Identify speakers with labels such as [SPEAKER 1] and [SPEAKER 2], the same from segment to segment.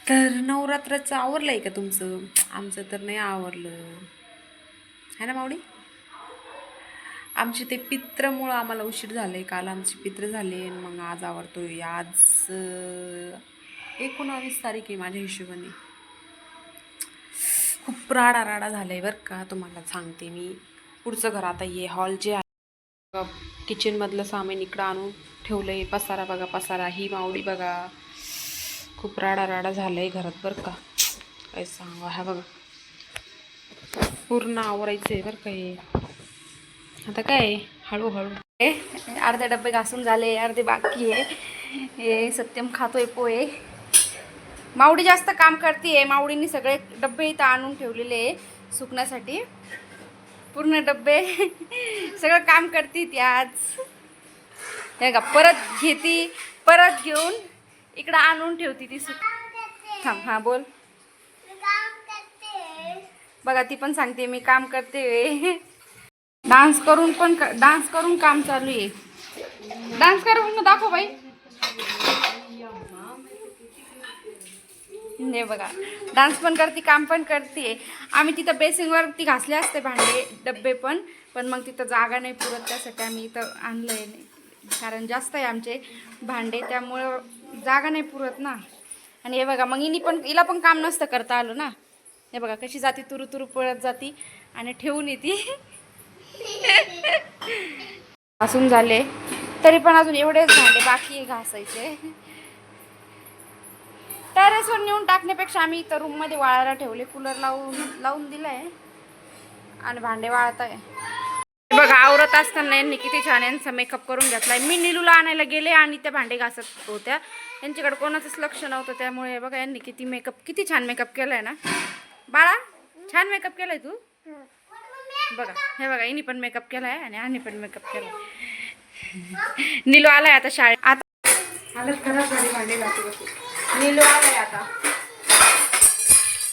[SPEAKER 1] तर नवरात्राचं आवरलं आहे का तुमचं? आमचं तर नाही आवरलं आहे ना मावडी. आमचे ते पित्रमुळं आम्हाला उशीर झाले. काल आमचे पित्र झाले आणि मग आज आवरतोय. आज 19 तारीख आहे माझ्या हिशोबाने. खूप राडा राडा झालाय बरं का, तुम्हाला सांगते मी. पुढचं घर आता हे हॉल जे आहे, किचनमधलं सामान इकडं आणून ठेवलंय. पसारा बघा, पसारा. ही मावडी बघा, खूप राडा राडा झालाय घरात बरं का. काय सांगा, हा बघा पूर्ण आवरायचं आहे बरं का. हे आता काय हळूहळू अर्धे डब्बे घासून झाले, अर्धे बाकी आहे. हे सत्यम खातोय पोहे. मावडी जास्त काम करते. मावडींनी सगळे डब्बे इथं आणून ठेवलेले आहे सुकण्यासाठी. पूर्ण डब्बे सगळं काम करते ती आज. हे का परत घेती, परत घेऊन इकडं आणून ठेवती ती सुक. थांब, हां बोल. बघा ती पण सांगते मी काम करते. डान्स करून काम चालू आहे. डान्स करून दाखव बाई. नाही बघा, डान्स पण करते, काम पण करते. आम्ही तिथं बेसिंगवरती घासले असते भांडे डब्बे पण मग तिथं जागा नाही पुरत. त्यासाठी आम्ही इथं आणलंय नाही, कारण जास्त आहे आमचे भांडे, त्यामुळं जागा नाही पुरत ना. आणि हे बघा मग हिला पण काम नसतं करता आलं ना. हे बघा कशी जाती, तुरु तुरु पळत जाती आणि ठेवून येते. घासून झाले तरी पण अजून एवढेच भांडे बाकी घासायचे. टेरेसवर नेऊन टाकण्यापेक्षा आम्ही इथं रूममध्ये वाळायला ठेवले. कूलर लावून दिलाय आणि भांडे वाळत आहे. बघा आवरत असताना यांनी किती छान यांचा मेकअप करून घेतलाय. मी नीलूला आणायला गेले आणि त्या भांडे घासत होत्या. यांच्याकडे कोणाचंच लक्ष नव्हतं, त्यामुळे बघा यांनी किती छान मेकअप केलाय ना. बाळा छान मेकअप केलाय तू. बघा हे बघा, हिनी पण मेकअप केलाय आणि आम्ही पण मेकअप केलाय. नीलू आलाय आता शाळेत. आता हालत खराब झाली भांडे घासू. नीलू आलाय आता.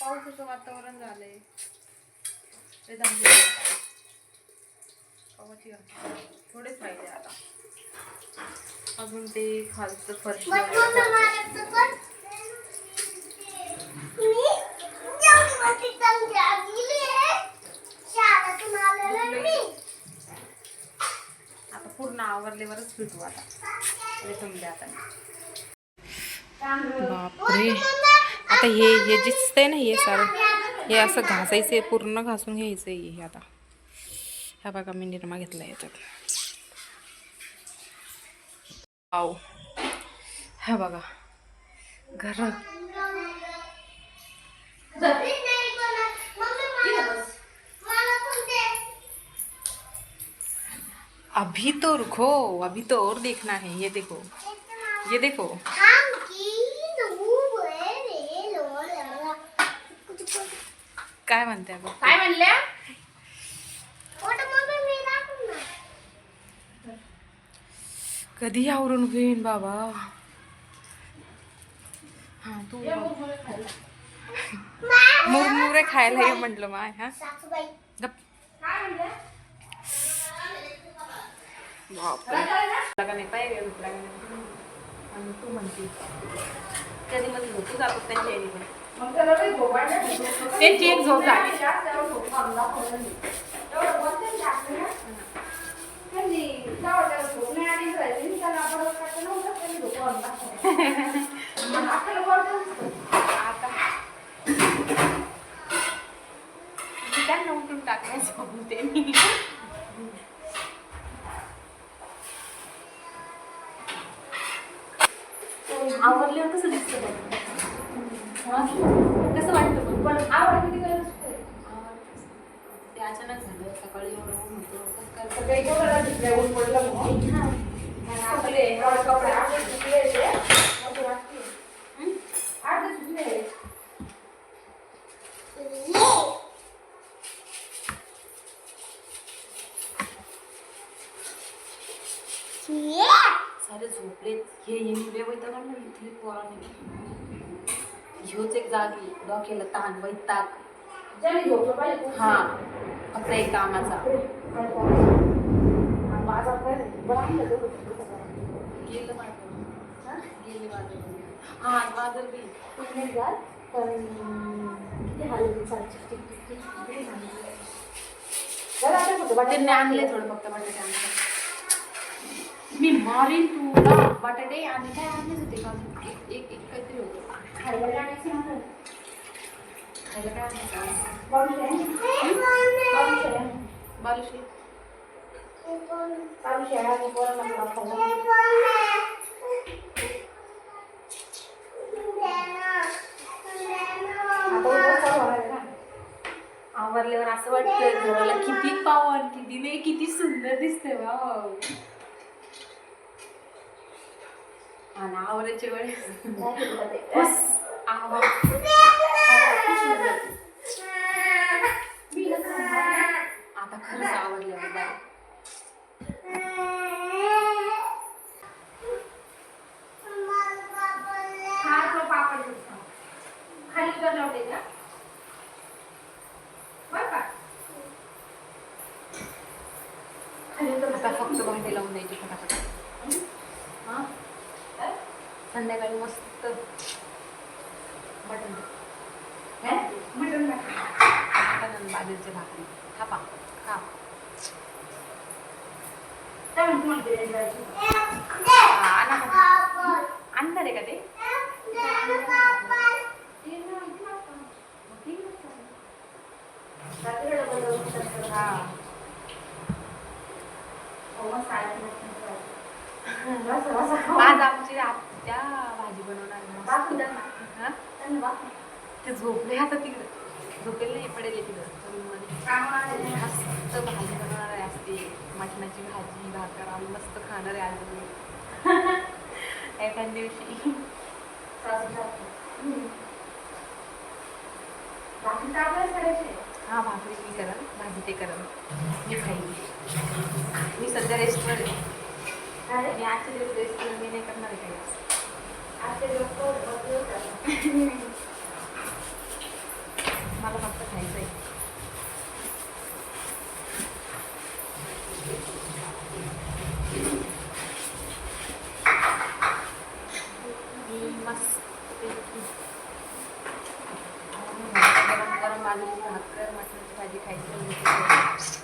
[SPEAKER 1] पावसाचं वातावरण झालंय. थोडेच पाहिजे आता. अजून ते खालचं फरशी आता पूर्ण आवरल्यावरच भेटू आता. बापरे, आता हे दिसतंय ना, हे सारं हे असं घासायचंय, पूर्ण घासून घ्यायचंय हे आता. हा बघा मी निरमा घेतला याच्यात. आव हा बघा घर. अभी तो रुको, अभी तो और देखना है. ये देखो, ये देखो. काय म्हणते बघ, काय म्हणल्या. कधी आवरून घेईन बाबा. हा तू मुरमुरे खायला ये म्हटलं माय. हा गप. नाही पाहिजे आणि तू म्हणते कधी मध्ये झोपू जातात त्यांची एक झोप झाली. त्यांना उठून टाकायचं म्हणते मी. आवरल्यावर कसं दिसतं कसं वाटतं पण आवड किती गरज ते अचानक झालं. सकाळी एवढं ऊन होतं, सारे झोपलेत. हे मुले वैताग इथले पोराने. ह्योच एक जागी डोक्याला ताण वैताग. हा फक्त एक कामाचा.
[SPEAKER 2] हा बाजार बी कुठे घाल पण किती हलवी चालची त्यांनी आणले थोडं फक्त बटाटे आणले मी मारीन तुला बटाटे आणि काय आणलेच होते का एक एक काहीतरी होतं खायला आणायचं ना खायला काय आणायचं बालुशे आवरल्यावर असं वाटतं घराला किती पावन किती नाही किती सुंदर दिसते वाव आणि आवरायच्या वेळेस आता खरंच आवडल्यावर बाय खाली कर लावते का आता फक्त भांडे लावून द्यायची फटाफट हा संध्याकाळी मस्त मटण मटण बाजरीच्या भाकरी खापा खा आणणार आहे का ते आज आमची आत्या भाजी बनवणार ते झोपले आता तिकडे झोपेल नाही पडेल तिकडं रूममध्ये मस्त भाजी बनवणार आहे असते मटणाची भाजी भाकर आम्ही मस्त खाणार आहे आज एखाद्या दिवशी हा भाकरी मी करा भाजी ते करा मी खाईन मी सध्या रेस्टवर आहे मी आजचे दिवस रेस्ट मी नाही करणार आहे काही मला फक्त खायचं आहे मस्त गरम गरम बाजरीची भाकर मटणाची भाजी खायची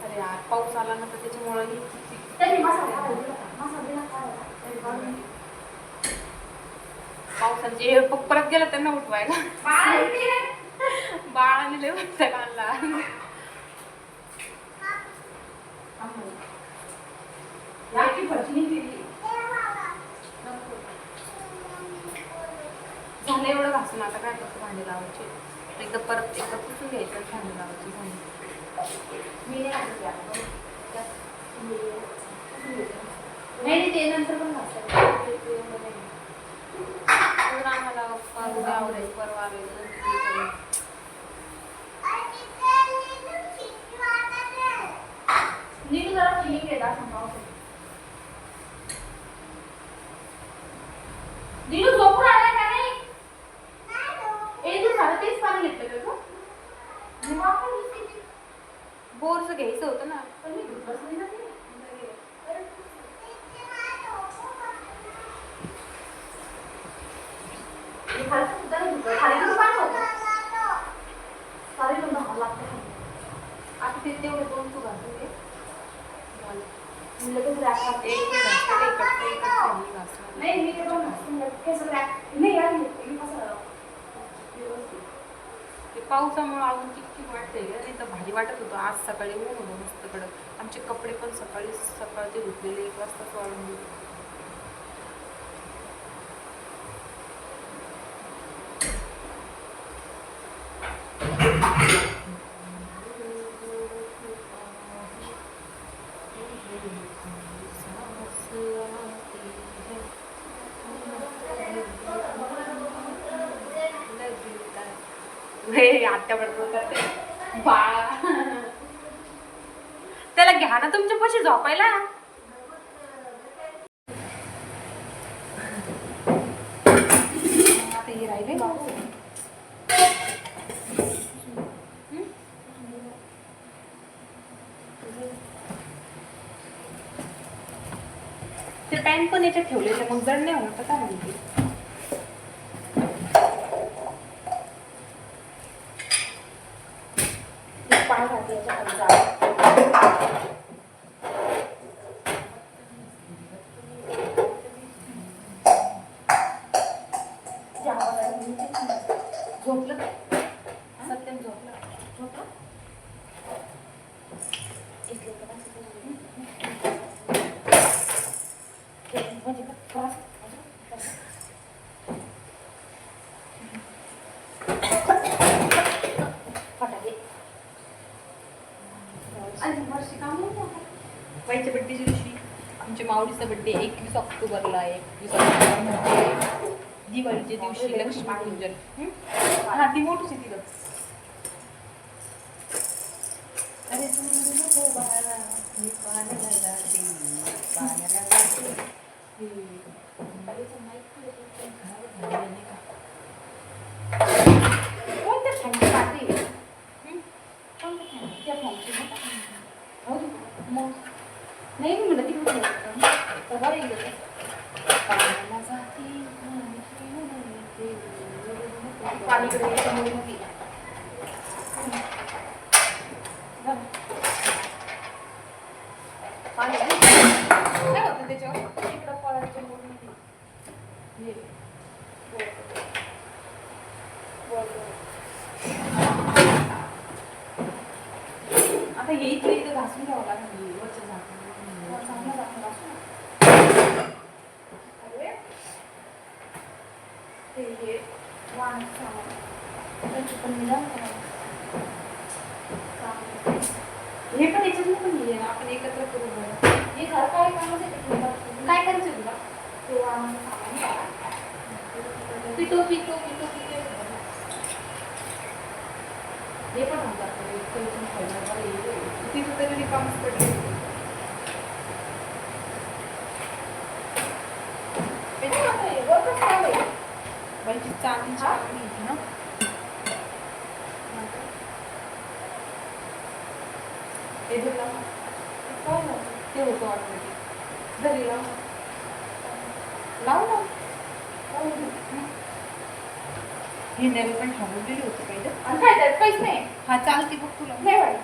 [SPEAKER 2] अरे यार पाऊस आला ना तर त्याच्यामुळे पावसाचे परत गेला त्यांना उठवायला बाळाने लय वैताग आणला झालं एवढं घासून आता काय करतो भांडी लावायची एकदा परत एकदा पुसून घ्यायचं भांडी लावायची भांडी नाही ते नंतर पण घासतात आम्हाला आवडेल परवा नीट जरा फिलिंग घेता नीलू झोपून आला का नाही ए तू झालं तेच पाणी घेतलं का तू बोरचं घ्यायचं होतं ना पण मी दूध बसली ना आता ते तेवढे दोन तू घालतो नाही मी ते दोन ते पावसामुळे अजून किती वाटतंय नाही तर भारी वाटत होतं आज सकाळी ऊन होतं मस्त कडक आमचे कपडे पण सकाळचे धुतलेले 1 वाजताच वाळून गेले आत्या बडबड करते बाळा. त्याला घ्या ना तुमच्या पाशी झोपायला. आता हे राहिले ते पॅन्ट पण याच्यात ठेवले तर मग जड नाही होणार तर काय म्हणते. पाय घातले याच्यात जाळ. झोपलं काय सत्यम झोपलं झोपलं बाईच्या बड्डेच्या दिवशी आमच्या माऊलीचा बड्डे 21 ऑक्टोबरला 21 ऑक्टोबर म्हणजे दिवाळीच्या दिवशी लक्ष्मीपूजन. हा ती मोठीच आहे तिला. अरे तू बाळा मी पाण्याला जाते पाण्याला जाते. कोणत्या फॅनची पार्टी आहे? त्या फॅनची मग नाही म्हणलं ती कुठे बरं येईल पाण्याला जाते पाणीकडे समोर नदी. पाणी काय होतं त्याच्यावर इकडं पळायच्या आता हे इथलं इथं घासून घ्यावं लागेल वरच्या झाकण हे वाण त्याची पण निदान हे पण याच्यात पण लिहिले ना आपण एकत्र करू बरं. हे घर काय कामाचं काय करायचं तुला ते वाण पिटो पिटो पिटो पिटो हे पण म्हणतात तिथं तरी रिकामच पडले. बाईची चांदीची आखणी होती ना ते होतं ऑटोमॅटिक घरी लाव लाव हे नवी पण थांबून दिली होती काही आणि काय त्यात काहीच नाही. हा चालते बघ तुला नाही बाई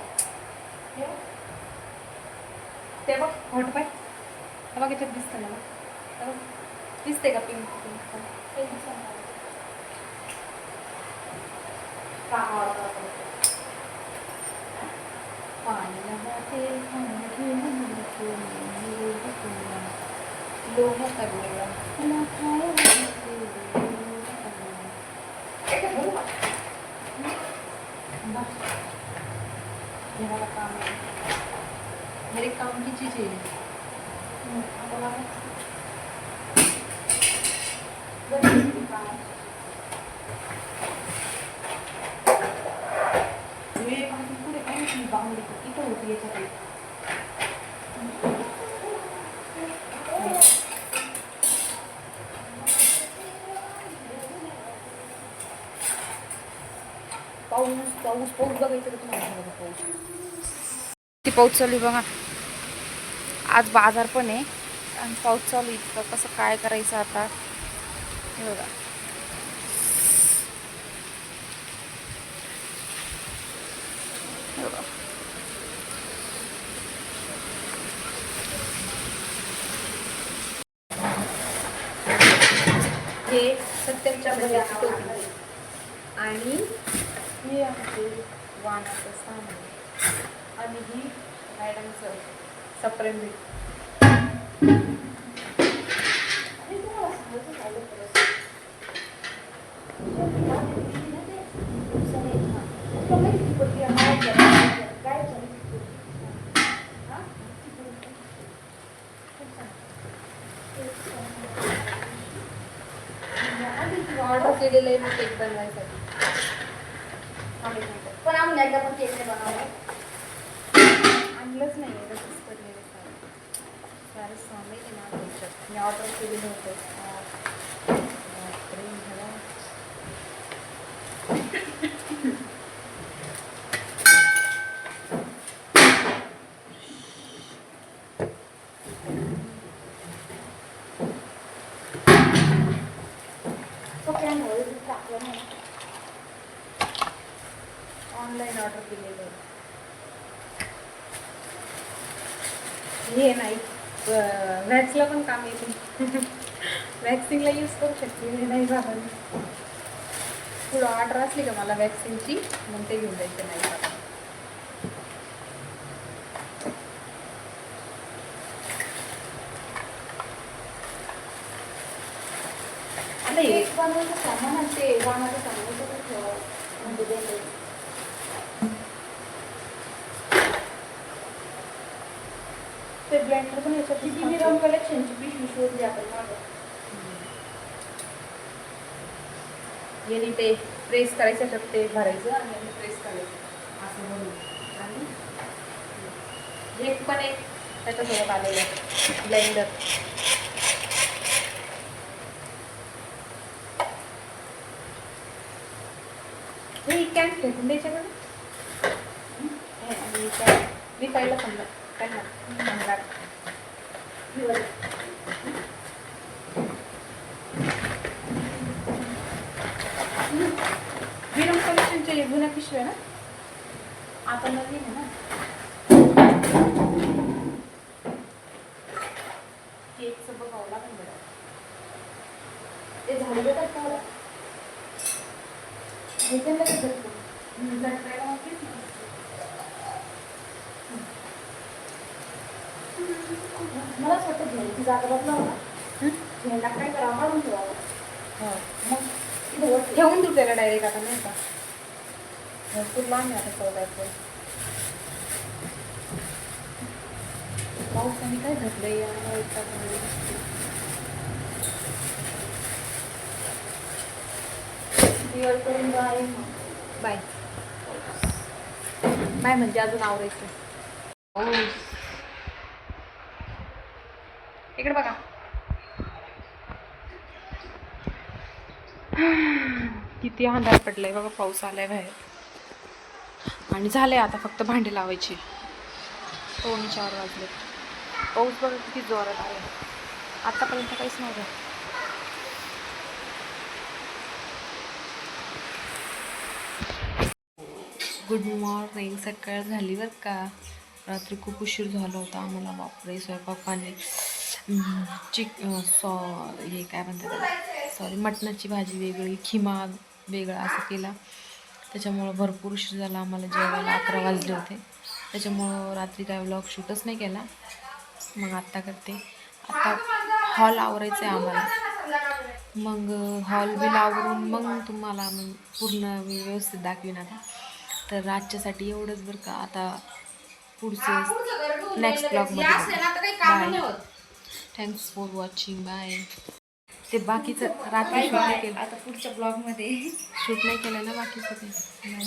[SPEAKER 2] ते बघ होट पाय बघ याच्यात दिसतं मला दिसते का पिंक मेरे काम की चीज़ है. पाऊस बघायचं का तुम्हाला पाऊस
[SPEAKER 1] ती पाऊस चालू आहे बघा. आज बाजार पण आहे आणि पाऊस चालू इतकं कसं काय करायचं आता हे बघा.
[SPEAKER 2] हे सत्यमच्या बजाची टोपी आणि हे आहे वाणाचं सामान आणि ही मॅडमचं सप्रेम बीट. ऑर्डर केलेलं आहे मी केक बनवायसाठी. अजून एकदा पण केक नाही बनवलं.
[SPEAKER 1] आणलंच नाही आहे तसंच पडलेलं सारं सामान आहे ना त्याच्यात. मी ऑर्डर केलेलं होतं. बापरे, झाला.
[SPEAKER 2] कपड्यांवर टाकलं नाही.
[SPEAKER 1] ऑनलाईन ऑर्डर केलेलं आहे. हे नाही वॅक्सला पण काम येते. वॅक्सिंगला यूज करू शकते. हे नाही झालं पुढं ऑर्डर असली का मला वॅक्सिंगची मग ते घेऊन जायचं नाही झालं.
[SPEAKER 2] आता एक बनवायचं सामान आणि ते वाणाचं सामान म्हणजे ते
[SPEAKER 1] ते ब्लेंडर पण याच्यात
[SPEAKER 2] मी रंग कलेक्शनची पिशवी शोधली आपण मागं.
[SPEAKER 1] याने ते प्रेस करायचं त्याच्यात ते भरायचं आणि याने प्रेस करायचं असं म्हणून. आणि एक पण एक त्याच्यासोबत आलेलं आहे ब्लेंडर. हे कॅन फेकून द्यायच्याकडे विकायला समजा त्यांना म्हणणार. विरम कलेक्शनचे जुन्या पिशव्या ना आता नवीन आहे ना. केकचं बघावं लागेल बरं.
[SPEAKER 2] ते झालं का मला हे पण लगेच करतो. मला असं वाटतं झेंडची जागा बदलावं ना. झेंडा काय करावं काढून ठेवावं.
[SPEAKER 1] हो
[SPEAKER 2] मग इथं वर ठेव.
[SPEAKER 1] ठेवून देऊ त्याला डायरेक्ट आता नाही का. भरपूर लांब आहे आता चौकाचं. पावसाने काय घातलंय यार.
[SPEAKER 2] दिवाळी करून बाय.
[SPEAKER 1] बाय बाय म्हणजे अजून आवरायचं. इकडे बघा. किती अंधार पडलाय बघा. पाऊस आलाय बाहेर आणि झालंय आता फक्त भांडी लावायची. 3-4 वाजले. पाऊस बघा किती जोरात आलाय. आतापर्यंत काहीच नव्हतं. Good morning. सकाळ झाली बरं का. रात्री खूप उशीर झाला होता आम्हाला. बापरे स्वयंपाक पाणी हे काय म्हणतात सॉरी मटणाची भाजी वेगळी खिमा वेगळा असं केला. त्याच्यामुळं भरपूर उशीर झाला आम्हाला जेवायला. 11 वाजले होते. त्याच्यामुळं रात्री काय व्लॉग शूटच नाही केला. मग आत्ता करते. आता हॉल आवरायचं आहे आम्हाला. मग हॉल बिल आवरून मग तुम्हाला मग पूर्ण व्यवस्थित दाखवीन आता. तर आजच्यासाठी एवढंच बरं का. आता पुढचं नेक्स्ट ब्लॉगमध्ये bye. Thanks for watching. Bye. ते बाकीचं रात्री शूट नाही केलं.
[SPEAKER 2] आता पुढच्या ब्लॉगमध्ये
[SPEAKER 1] शूट नाही केलं ना बाकीचं ते. बाय.